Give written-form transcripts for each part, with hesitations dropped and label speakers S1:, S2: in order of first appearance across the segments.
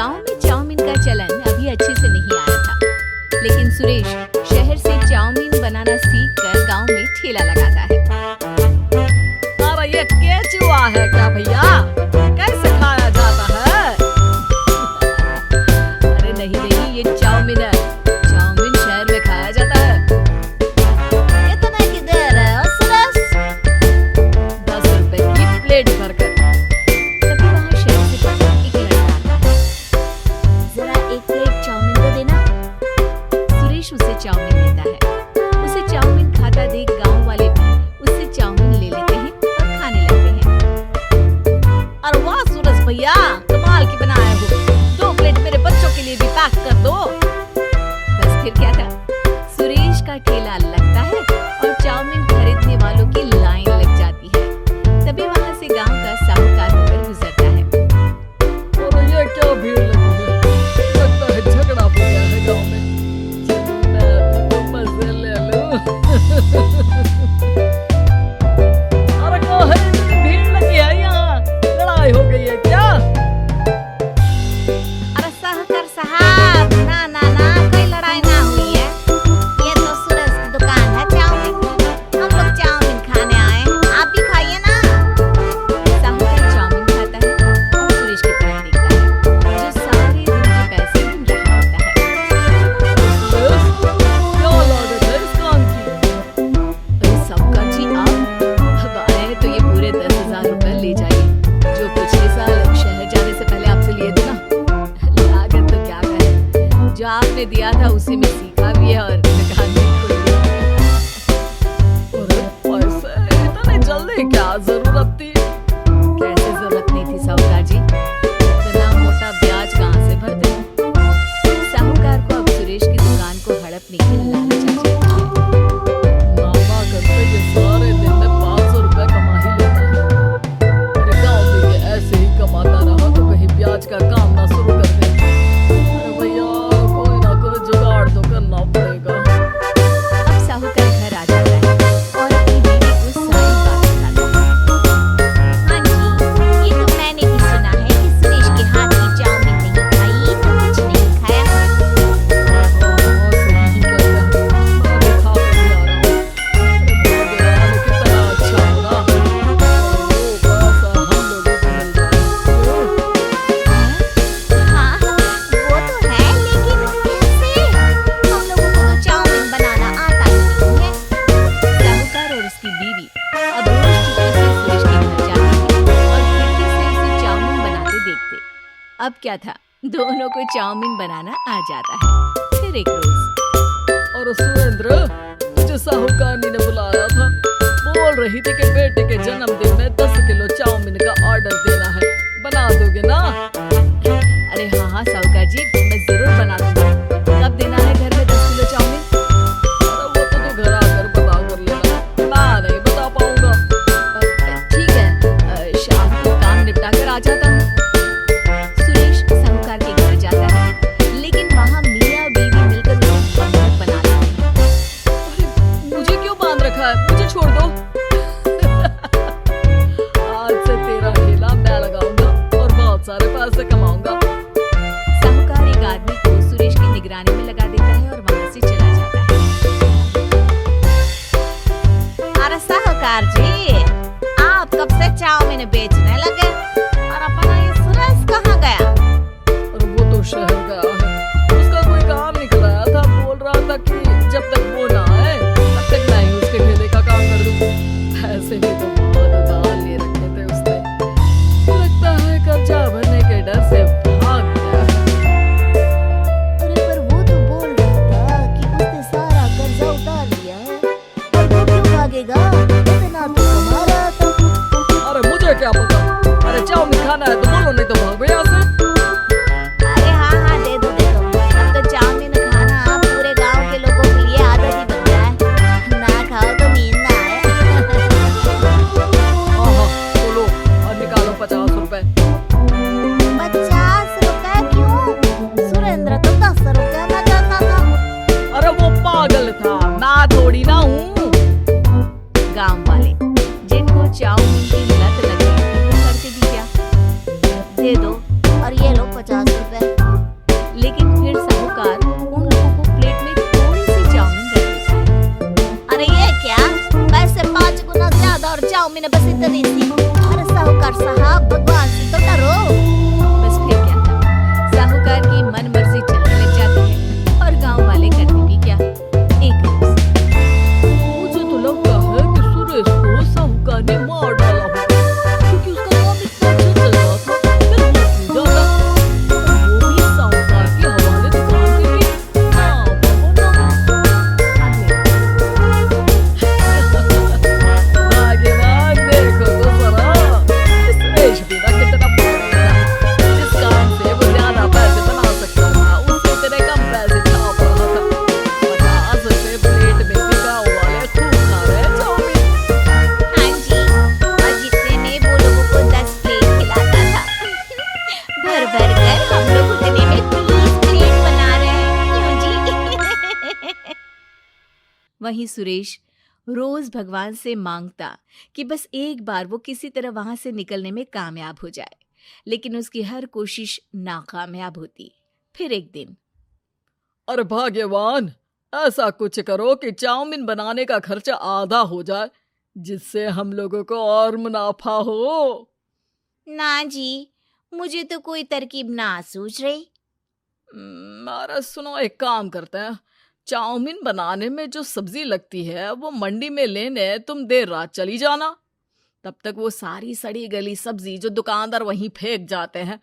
S1: गांव में चाउमीन का चलन अभी अच्छे से नहीं आया था, लेकिन सुरेश शहर से चाउमीन बनाना सीखकर गांव में ठेला लगाता है।
S2: अरे ये केचुआ है क्या भैया? कैसे खाया जाता है?
S1: अरे नहीं, ये चाउमीन है। चाउमीन शहर में खाया जाता है।
S3: इतना की देर है सुरेश?
S2: 10 रुपए की प्लेट भरकर।
S1: तभी वहाँ शहर से पता एक लड़का आता है।
S3: जरा एक प्लेट चाउमीन तो देना।
S1: सुरेश उसे चाउमीन देता है। उसे चाउमीन खाता देख गांव वाले भी उससे चाउमीन ले लेते हैं और खाने लगते हैं।
S2: अरे वाह सूरज भैया, कमाल की बनाए हो। 2 प्लेट मेरे बच्चों के लिए भी पैक कर दो।
S1: बस फिर क्या था, सुरेश का ठेला लगता है और चाउमीन खरीदने वालों की लाइन लग जाती है। तभी वहाँ से गांव का साहूकार होकर गुजरता है।
S2: और ये क्या भीड़ लगी है? लगता है झगड़ा हो गया है गांव में। मैं भी तो मजे ले लूं। अरे कहाँ है? इतनी भीड़ लगी है यहाँ। लड़ाई हो गई है क्या?
S3: अरे साहूकार साहब, ना कोई लड़ाई ना हुई है। ये तो सूरज की दुकान है चाउमीन। हम लोग चाउमीन खाने आए हैं, आप भी खाइए ना।
S1: साहूकार चाउमीन खाता है और सुरेश की तरफ देखता है, जो सारे दिन के पैसे गिन रहा होता है।
S2: सुरेश, क्या लागत है इस काम की?
S1: अरे साहूकार जी, आप अब आए हैं तो ये पूरे 10,000 रुपए ले जाइए, जो पिछले साल शहर जाने से पहले आपसे लिए थे ना। लागत तो क्या करें, जो आपने दिया था उसी में सीखा भी है और दुकान भी खोली है।
S2: अरे पैसे इतने जल्दी क्या जरूरत थी?
S1: कैसे जरूरत नहीं थी साहूकार जी, इतना मोटा ब्याज कहाँ से भर दें? साहूकार को अब सुरेश की दुकान को हड़पने की लालच आ जाती है।
S2: मामा करते ये सारे दिन में 500 रुपए कमा ही लेता है। मेरे गांव में ये ऐसे ही कमाता रहा तो कहीं ब्याज का काम ना शुरू कर दे। अरे भैया, कोई ना कोई जुगाड़ तो करना पड़ेगा।
S1: अब साहूकार घर आ जाता है और अपनी बीवी को सारी बात बताता है।
S3: हाँ जी, ये तो मैंने भी सुना है कि सुरेश के हाथ की चाउमीन नहीं खाई तो कुछ नहीं खाया।
S2: हाँ, सही कहता है। मैं भी खा कर ही आ रहा हूँ। अरे मेरा हाल कितना अच्छा हो ना। वो पैसा हम लोगों को मिल जाए।
S3: हाँ, वो तो है, लेकिन कैसे? हम लोगों को तो चाउमीन बनाना आता ही नहीं है।
S1: साहूकार और उसकी बीवी अब रोज चुपके से सुरेश के घर जाते थे और खिड़की से उसे चाउमीन बनाते देखते। अब क्या था, दोनों को चाउमीन बनाना आ जाता है। फिर एक रोज
S2: और सुरेंद्र, तुझे साहूकारनी ने बुलाया था। बोल रही थी कि बेटे के जन्मदिन में 10 किलो चाउमीन का ऑर्डर देना है। बना दोगे ना?
S1: अरे हाँ साहूकार जी, मैं जरूर बना दूंगा। कब देना है घर में 10 किलो चाउमीन?
S2: अरे वो तो तू घर आकर बता कर लेना। मैं नहीं बता पाऊंगा।
S1: ठीक है, शाम को काम निपटा कर आ जाता हूँ। सुरेश साहूकार के घर जाता है, लेकिन वहाँ मियाँ बीवी मिलकर उसे बंधक बना लेते हैं।
S2: अरे मुझे क्यों बांध रखा है? मुझे छोड़ दो। आज से तेरा ठेला मैं लगाऊंगा और बहुत सारे पैसे कमाऊंगा।
S1: साहूकार एक आदमी को सुरेश की निगरानी में लगा देता है और वहाँ से चला जाता है।
S3: अरे साहूकार जी, आप कब से चाउमीन बेचने लगे और अपना ये सूरज कहाँ गया?
S2: और वो तो शहर गया है। उसका कोई काम नहीं कराया था। बोल रहा था कि जब तक वो ना आए तब तक मैं ही उसके ठेले का काम कर दूं। पैसे भी तो बहुत उधार ले रखे थे उसने। लगता है कर्जा भरने के डर से भाग गया।
S3: अरे पर वो तो बोल रहा था कि उसने सारा कर्जा उतार लिया है। और वो क्यों भागेगा? इतना तो कमा रहा था।
S2: अरे मुझे क्या पता। अरे चाउमीन खाना है तो बोलो, नहीं तो भागो यहाँ से।
S3: अरे हाँ, दे दो। अब तो चाउमीन खाना पूरे गांव के लोगों के लिए आदत ही बन गया है। ना खाओ तो नींद ना आए।
S2: हाँ, बोलो और निकालो 50 रुपए।
S3: 50 रुपए क्यों? सुरेंद्र तो 10 रुपए में देता था।
S2: अरे वो पागल था, मैं थोड़ी ना हूँ।
S1: गांव वाले जिनको चाउमीन की लत लग गई, वो करते भी क्या?
S3: चाउमीन है बस इतनी सी। अरे साहूकार साहब, भगवान से तो डरो।
S1: बस फिर क्या था, साहूकार की मन मर्जी चलने लग जाती है और गांव वाले करते भी क्या। एक रोज
S2: मुझे तो लगता है कि सुरेश को साहूकार ने मार डाला होगा, क्योंकि उसका काम इतना अच्छा चल रहा था। फिर वो क्यों जाता, वो भी साहूकार के हवाले दुकान करके। हाँ भाग्यवान, देखो तो जरा, इस सुरेश भी ना कितना बड़ा था। जिस काम से वो ज्यादा पैसे बना सकता था, उससे इतने कम पैसे छाप रहा था। 50 रुपए प्लेट में भी गाँव वाले खूब खा रहे हैं चाउमीन।
S3: हाँ जी, और जितने में वो लोगों को 10 प्लेट खिलाता था, भर भर कर हम लोग उतने में 30 प्लेट बना रहे हैं। क्यों जी?
S1: वहीं सुरेश रोज भगवान से मांगता कि बस एक बार वो किसी तरह वहां से निकलने में कामयाब हो जाए, लेकिन उसकी हर कोशिश नाकामयाब होती। फिर एक दिन
S2: अरे भाग्यवान, ऐसा कुछ करो कि चाउमीन बनाने का खर्चा आधा हो जाए, जिससे हम लोगों को और मुनाफा हो।
S3: ना जी, मुझे तो कोई तरकीब ना सूझ रही।
S2: अरे सुनो, एक काम करते हैं। चाउमीन बनाने में जो सब्जी लगती है वो मंडी में लेने तुम देर रात चली जाना। तब तक वो सारी सड़ी गली सब्जी जो दुकानदार वहीं फेंक जाते हैं,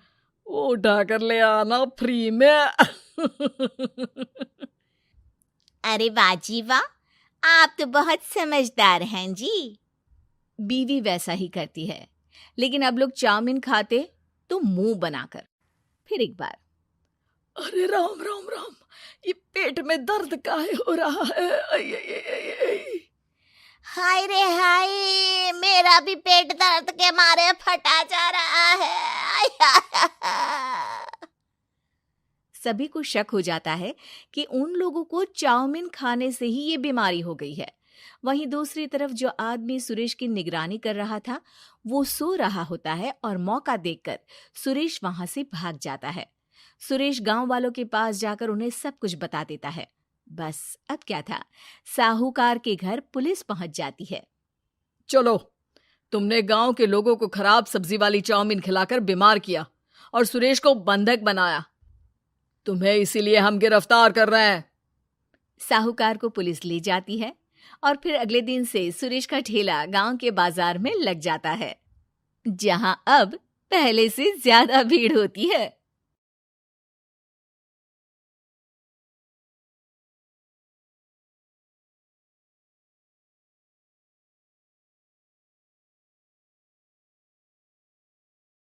S2: वो उठा कर ले आना फ्री में।
S3: अरे वाह जी वाह, आप तो बहुत समझदार हैं जी।
S1: बीवी वैसा ही करती है, लेकिन अब लोग चाउमीन खाते तो मुंह बनाकर। फिर एक बार
S2: अरे राम राम राम, ये पेट में दर्द काहे हो रहा है? आई, आई, आई, आई, आई।
S3: हाय रे हाय, मेरा भी पेट दर्द के मारे फटा जा रहा है।
S1: सभी को शक हो जाता है कि उन लोगों को चाउमीन खाने से ही ये बीमारी हो गई है। वहीं दूसरी तरफ जो आदमी सुरेश की निगरानी कर रहा था, वो सो रहा होता है और मौका देखकर सुरेश वहां से भाग जाता है। सुरेश गांव वालों के पास जाकर उन्हें सब कुछ बता देता है। बस अब क्या था, साहूकार के घर पुलिस पहुंच जाती है।
S2: चलो, तुमने गांव के लोगों को खराब सब्जी वाली चाउमीन खिलाकर बीमार किया और सुरेश को बंधक बनाया। तुम्हें इसीलिए हम गिरफ्तार कर रहे हैं।
S1: साहूकार को पुलिस ले जाती है और फिर अगले दिन से सुरेश का ठेला गांव के बाजार में लग जाता है, जहां अब पहले से ज्यादा भीड़ होती है।